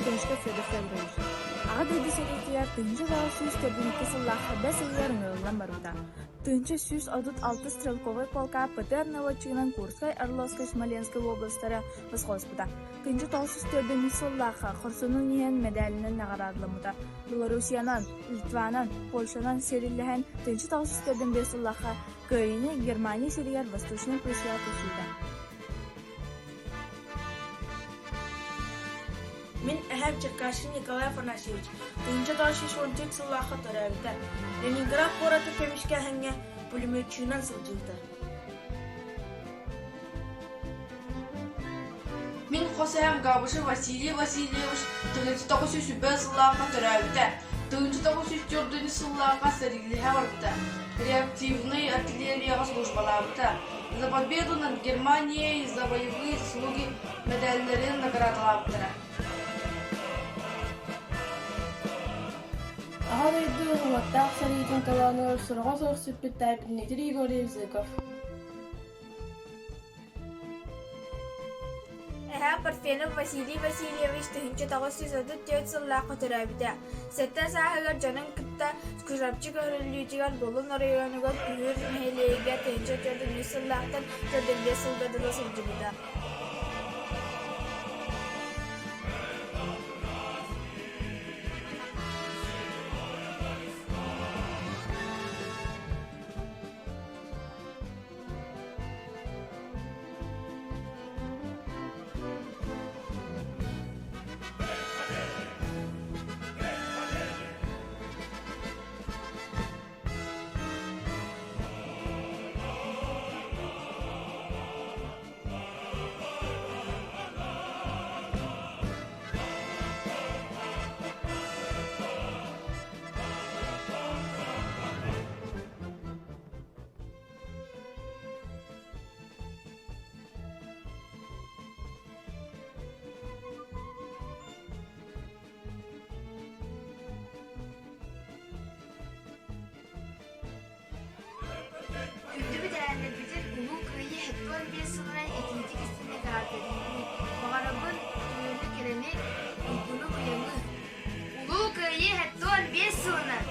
тынышка сөдөсөлдөйүш. Ага дэди серетияр тынчы жағы сүйіс төрдүнікті сыллаққа бәс ұйарын өлген баруда. Тынчы сүйіс одут 6 стрелковый полка ПТР наводчигынан Курской, Орловской, Смоленской областары восхоспуда. Тынчы толсыз төрдүнік сыллаққа Құрсының ен медалінің нағарадылымыда. Белорусиянан, Литванан, Польшанан серіліген тынчы толсыз төрдүн бес сыллаққа Кырыны Германия серияр Восточный Прусия тусуда. Мен әһәм Черкашин Николай Афанасьевич, тыынча таши шончек сыллаққа тарабыта. Ленинград пораты көмішке әңге пулеметчуынан сылжылды. Мен Хосеям Габышы Василий Васильевич, тыынча тағысы сүбә сыллаққа тарабыта. Тыынча тағысы түрдіні сыллаққа сәрігіліға барбыта. Реактивный артиллерияға службалабыта. За победу над Германией, за боевые заслуги медальлерін наградалабыта. Ага дойду ваттақ саритын таланыр сұрға соқсып біттайп Дмитрий Егорьевзыков. Әһә Парфенов Василий Васильевич тыынча тағысы сөдіт тет сыллаққа төрәбіті. Сәтті сағығыр жанын күтті күшапчы көрілітігер болын районығыр күр мәлейге тыынча төрдін сыллақтың төрдінге сылдадылы сылжыбыда. Күндү бідәлі бізір ұлу көйі хеттуан бес сылынан этинтик істіне картадыйны. Бағарабын түйіні керені ұйқыны бұяңы. Ұлу көйі хеттуан бес сылынан